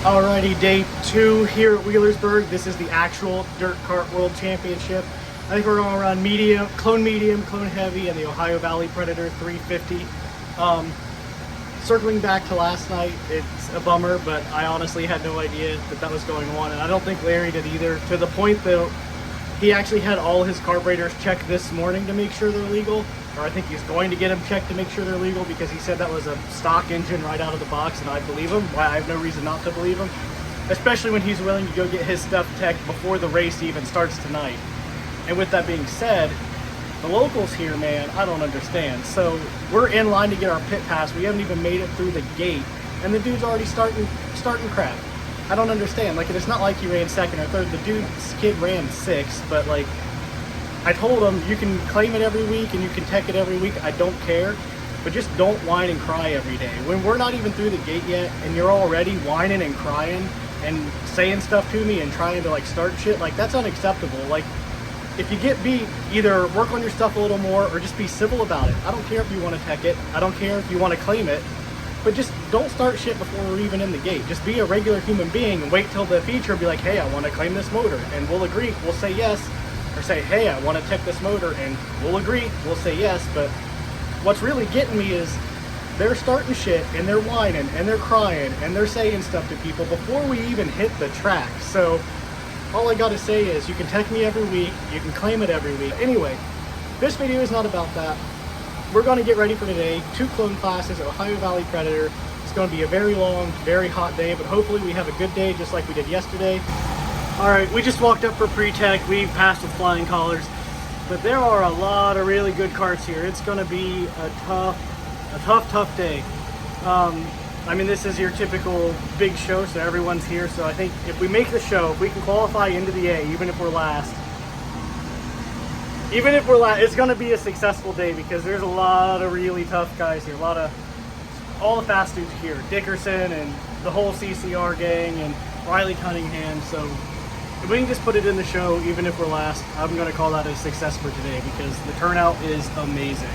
Alrighty, day 2 here at Wheelersburg. This is the actual Dirt Kart World Championship. I think we're going around medium, clone heavy, and the Ohio Valley Predator 350. Circling back to last night, it's a bummer, but I honestly had no idea that was going on, and I don't think Larry did either, to the point that he actually had all his carburetors checked this morning to make sure they're legal, or I think he's going to get them checked to make sure they're legal, because he said that was a stock engine right out of the box, and I believe him. I have no reason not to believe him, especially when he's willing to go get his stuff checked before the race even starts tonight. And with that being said, the locals here, man, I don't understand. So we're in line to get our pit pass. We haven't even made it through the gate, and the dude's already starting crap. I don't understand. Like, it's not like he ran second or third. The dude's kid ran 6th, but like, I told him, you can claim it every week and you can tech it every week. I don't care, but just don't whine and cry every day. When we're not even through the gate yet and you're already whining and crying and saying stuff to me and trying to like start shit, like that's unacceptable. Like, if you get beat, either work on your stuff a little more or just be civil about it. I don't care if you want to tech it. I don't care if you want to claim it. But just don't start shit before we're even in the gate. Just be a regular human being and wait till the feature and be like, hey, I want to claim this motor. And we'll agree. We'll say yes. Or say, hey, I want to tech this motor. And we'll agree. We'll say yes. But what's really getting me is they're starting shit and they're whining and they're crying and they're saying stuff to people before we even hit the track. So all I got to say is you can tech me every week. You can claim it every week. Anyway, this video is not about that. We're going to get ready for today. 2 clone classes, Ohio Valley Predator. It's going to be a very long, very hot day, but hopefully we have a good day just like we did yesterday. All right, we just walked up for pre-tech. We passed with flying colors, but there are a lot of really good karts here. It's going to be a tough day. I mean, this is your typical big show, so everyone's here. So I think if we make the show, if we can qualify into the A, even if we're last, it's going to be a successful day because there's a lot of really tough guys here. All the fast dudes here. Dickerson and the whole CCR gang and Riley Cunningham. So if we can just put it in the show, even if we're last, I'm going to call that a success for today because the turnout is amazing.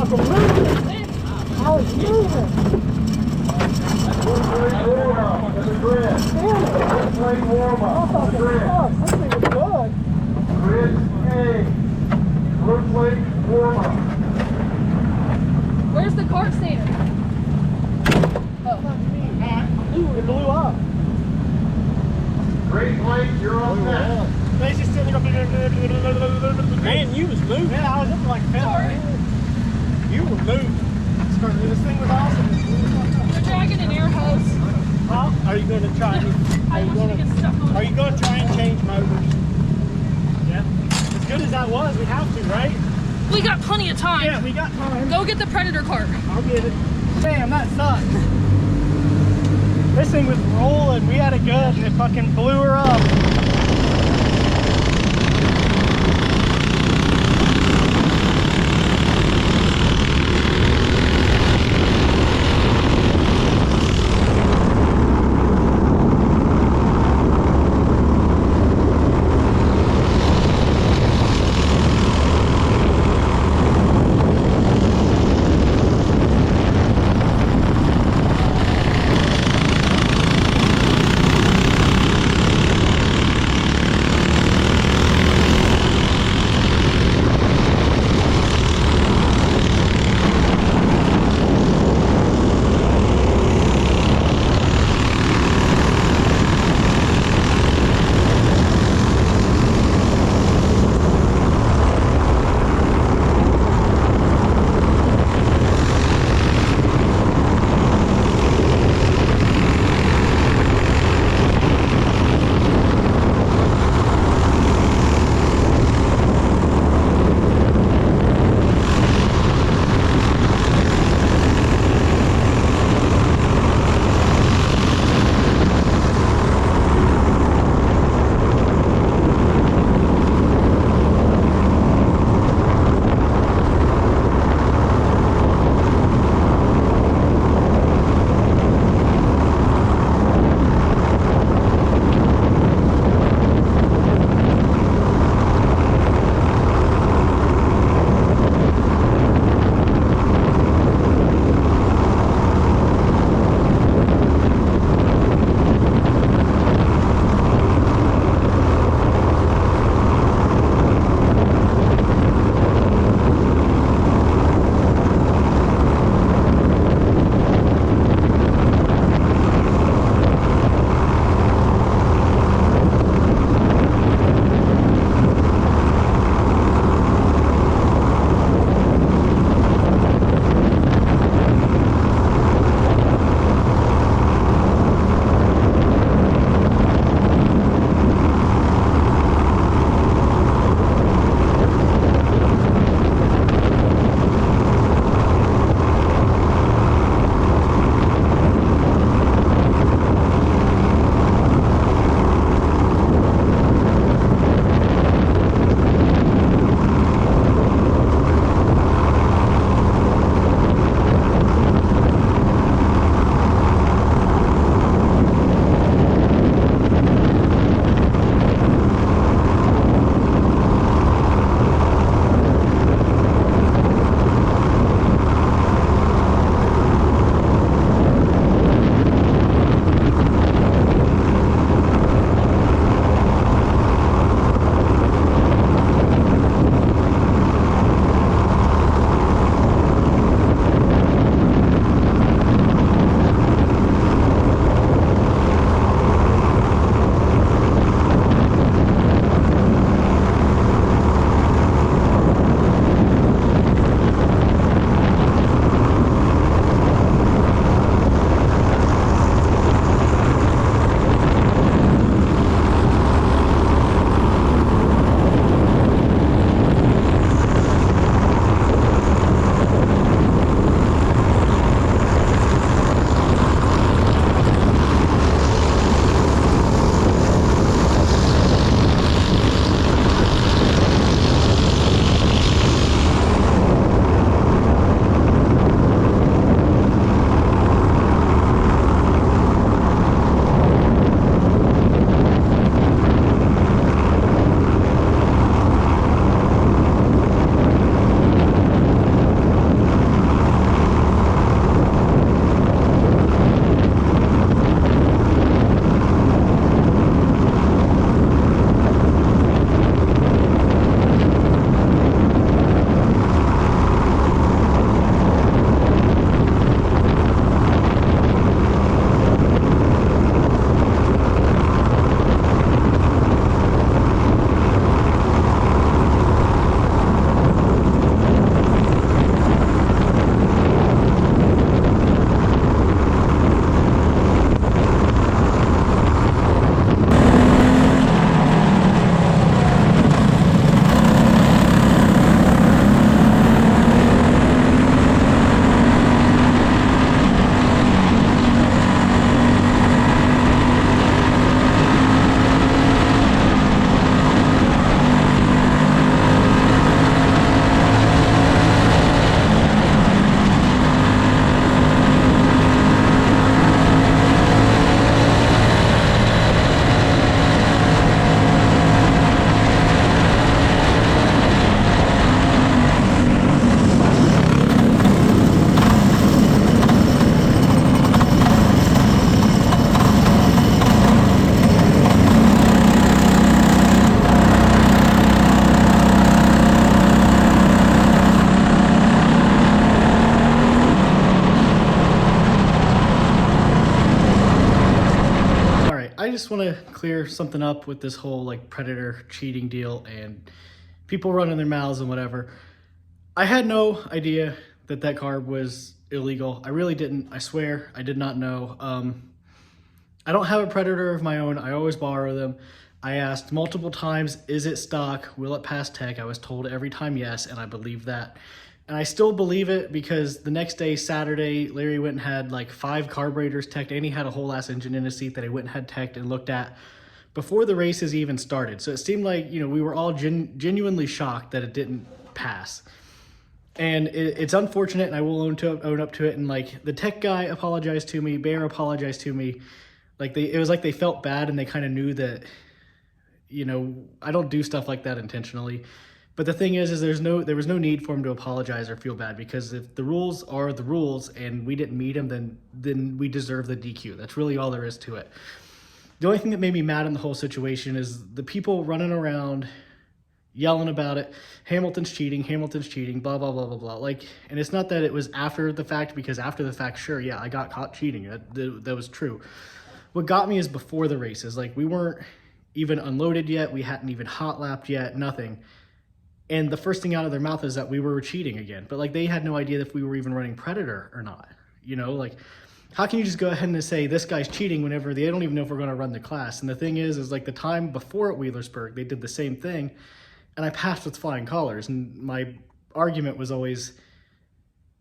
fucking moving. I was moving. Where's the cart stand? It blew up. Great Lake, you're on that. They just still man, you was moving. Yeah, I was looking like a Sorry. You were moving. This thing was awesome. We're dragging an air hose. Huh? Are you going to try? I want you to get stuck on Are it. you going to try and change motors? Yeah. As good as that was, we have to, right? We got plenty of time. Yeah, we got time. Go get the Predator cart. I'll get it. Damn, that sucks. This thing was rolling. We had it good, and it fucking blew her up. want to clear something up with this whole like Predator cheating deal and people running their mouths and whatever. I had no idea that that carb was illegal. I really didn't. I swear I did not know. I don't have a Predator of my own. I always borrow them. I asked multiple times, is it stock? Will it pass tech? I was told every time yes, and I believe that. And I still believe it because the next day, Saturday, Larry went and had like 5 carburetors teched, and he had a whole ass engine in his seat that he went and had teched and looked at before the races even started. So it seemed like, you know, we were all genuinely shocked that it didn't pass. And it's unfortunate, and I will own up to it. And like the tech guy apologized to me, Bear apologized to me. Like it was like they felt bad and they kind of knew that, you know, I don't do stuff like that intentionally. But the thing is there was no need for him to apologize or feel bad, because if the rules are the rules and we didn't meet them, then we deserve the DQ. That's really all there is to it. The only thing that made me mad in the whole situation is the people running around yelling about it. Hamilton's cheating, blah, blah, blah, blah, blah. Like, and it's not that it was after the fact, because after the fact, sure, yeah, I got caught cheating. That was true. What got me is before the races. Like, we weren't even unloaded yet. We hadn't even hot lapped yet, nothing. And the first thing out of their mouth is that we were cheating again. But like, they had no idea if we were even running Predator or not. You know, like, how can you just go ahead and say this guy's cheating whenever they don't even know if we're going to run the class? And the thing is like the time before at Wheelersburg, they did the same thing, and I passed with flying colors. And my argument was always,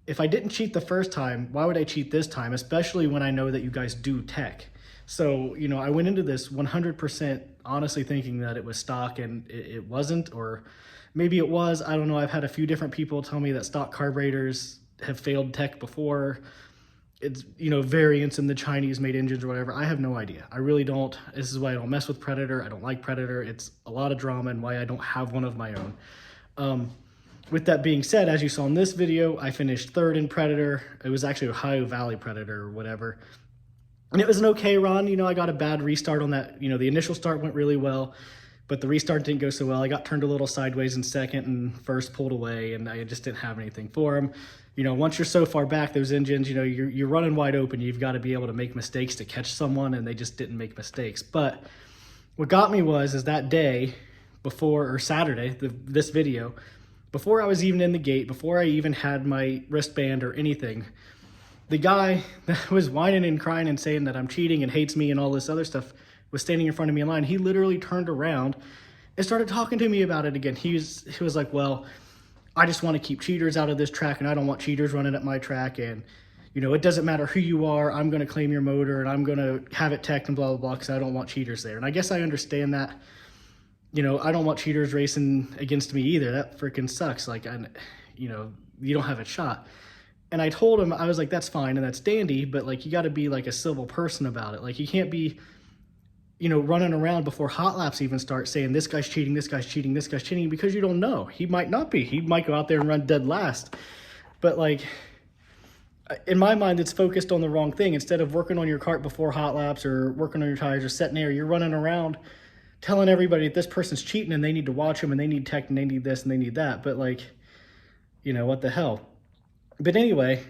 if I didn't cheat the first time, why would I cheat this time? Especially when I know that you guys do tech. So, you know, I went into this 100% honestly thinking that it was stock, and it wasn't, or maybe it was. I don't know. I've had a few different people tell me that stock carburetors have failed tech before. It's, you know, variants in the Chinese made engines or whatever. I have no idea. I really don't. This is why I don't mess with Predator. I don't like Predator. It's a lot of drama, and why I don't have one of my own. With that being said, as you saw in this video, I finished 3rd in Predator. It was actually Ohio Valley Predator or whatever. And it was an okay run. You know, I got a bad restart on that. You know, the initial start went really well, but the restart didn't go so well. I got turned a little sideways in 2nd, and 1st pulled away, and I just didn't have anything for him. You know, once you're so far back, those engines, you know, you're running wide open. You've got to be able to make mistakes to catch someone, and they just didn't make mistakes. But what got me is that day before, or Saturday, this video, before I was even in the gate, before I even had my wristband or anything, the guy that was whining and crying and saying that I'm cheating and hates me and all this other stuff was standing in front of me in line. He literally turned around and started talking to me about it again. He was like, well, I just want to keep cheaters out of this track, and I don't want cheaters running at my track, and, you know, it doesn't matter who you are, I'm going to claim your motor, and I'm going to have it teched and blah, blah, blah, because I don't want cheaters there. And I guess I understand that. You know, I don't want cheaters racing against me either. That freaking sucks. Like, you know, you don't have a shot. And I told him, I was like, that's fine and that's dandy, but like, you got to be like a civil person about it. Like, you can't be, you know, running around before hot laps even start saying this guy's cheating, this guy's cheating, this guy's cheating, because you don't know. He might not be. He might go out there and run dead last. But like, in my mind, it's focused on the wrong thing. Instead of working on your kart before hot laps or working on your tires or setting air, you're running around telling everybody that this person's cheating and they need to watch him and they need tech and they need this and they need that. But like, you know, what the hell? But anyway,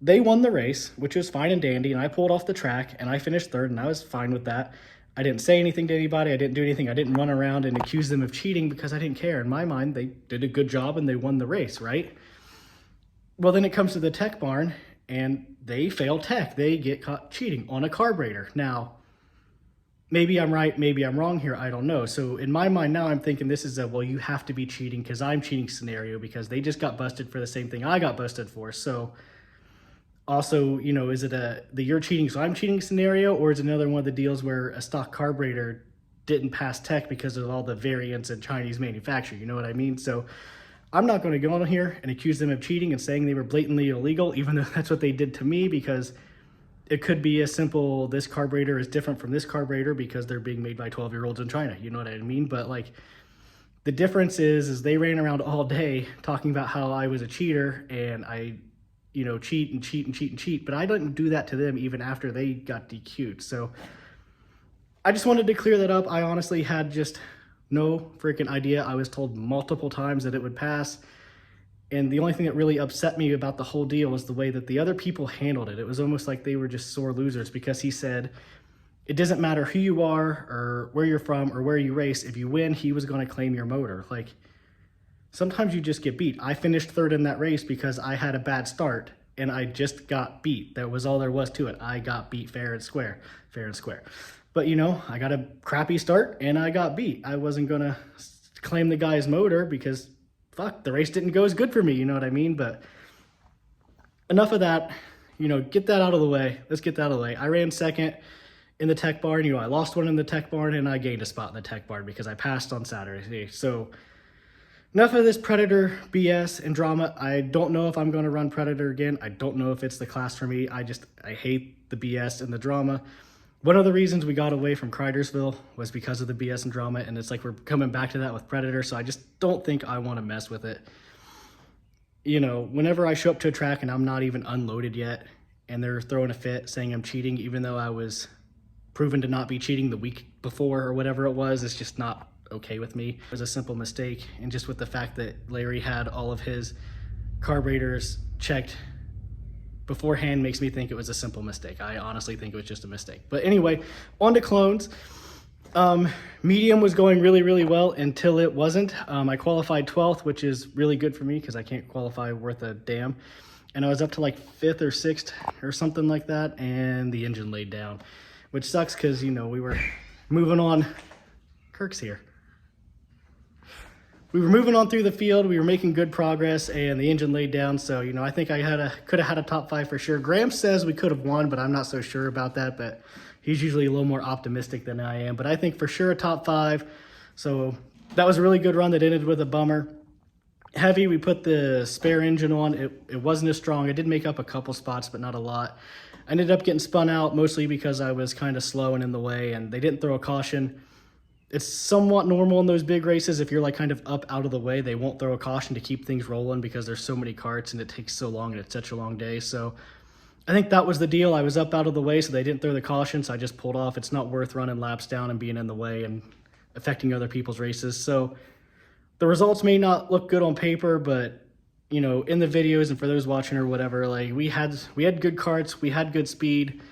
they won the race, which was fine and dandy, and I pulled off the track and I finished 3rd, and I was fine with that. I didn't say anything to anybody. I didn't do anything. I didn't run around and accuse them of cheating because I didn't care. In my mind, they did a good job and they won the race, right? Well, then it comes to the tech barn and they fail tech. They get caught cheating on a carburetor. Now, maybe I'm right, maybe I'm wrong here, I don't know. So in my mind now, I'm thinking this is a, well, you have to be cheating because I'm cheating scenario, because they just got busted for the same thing I got busted for. So also, you know, is it the you're cheating so I'm cheating scenario, or is it another one of the deals where a stock carburetor didn't pass tech because of all the variants in Chinese manufacture? You know what I mean? So I'm not going to go on here and accuse them of cheating and saying they were blatantly illegal, even though that's what they did to me, because it could be as simple, this carburetor is different from this carburetor because they're being made by 12-year-olds in China. You know what I mean? But like, the difference is they ran around all day talking about how I was a cheater and I, you know, cheat and cheat and cheat and cheat. But I didn't do that to them even after they got DQ'd. So I just wanted to clear that up. I honestly had just no freaking idea. I was told multiple times that it would pass. And the only thing that really upset me about the whole deal was the way that the other people handled it. It was almost like they were just sore losers, because he said, it doesn't matter who you are or where you're from or where you race. If you win, he was going to claim your motor. Like, sometimes you just get beat. I finished third in that race because I had a bad start and I just got beat. That was all there was to it. I got beat fair and square, fair and square. But you know, I got a crappy start and I got beat. I wasn't gonna claim the guy's motor because fuck, the race didn't go as good for me, you know what I mean? But enough of that, you know, get that out of the way. Let's get that out of the way. I ran second in the tech barn. You know, I lost one in the tech barn and I gained a spot in the tech barn because I passed on Saturday. So enough of this Predator BS and drama. I don't know if I'm going to run Predator again. I don't know if it's the class for me. I hate the BS and the drama. One of the reasons we got away from Cridersville was because of the BS and drama, and it's like we're coming back to that with Predator, so I just don't think I want to mess with it. You know, whenever I show up to a track and I'm not even unloaded yet, and they're throwing a fit saying I'm cheating, even though I was proven to not be cheating the week before or whatever it was, it's just not okay with me. It was a simple mistake, and just with the fact that Larry had all of his carburetors checked beforehand makes me think it was a simple mistake. I honestly think it was just a mistake. But anyway, on to clones. Medium was going really, really well until it wasn't. I qualified 12th, which is really good for me because I can't qualify worth a damn. And I was up to like 5th or 6th or something like that, and the engine laid down, which sucks because, you know, we were moving on. Kirk's here. We were moving on through the field. We were making good progress, and the engine laid down. So, you know, I think I could have had a top 5 for sure. Graham says we could have won, but I'm not so sure about that. But he's usually a little more optimistic than I am. But I think for sure a top 5. So that was a really good run that ended with a bummer. Heavy, we put the spare engine on. It wasn't as strong. I did make up a couple spots, but not a lot. I ended up getting spun out mostly because I was kind of slow and in the way, and they didn't throw a caution. It's somewhat normal in those big races. If you're like kind of up out of the way, they won't throw a caution to keep things rolling because there's so many karts and it takes so long and it's such a long day. So I think that was the deal. I was up out of the way, so they didn't throw the caution, so I just pulled off. It's not worth running laps down and being in the way and affecting other people's races. So the results may not look good on paper, but you know, in the videos and for those watching or whatever, like we had good karts, we had good speed.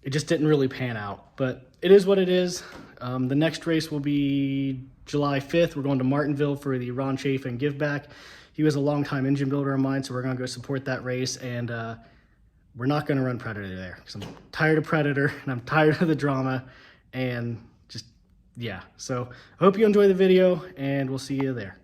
It just didn't really pan out, but it is what it is. The next race will be July 5th. We're going to Martinville for the Ron Chafin give back. He was a longtime engine builder of mine, so we're going to go support that race, and we're not going to run Predator there because I'm tired of Predator and I'm tired of the drama, and just, yeah. So I hope you enjoy the video, and we'll see you there.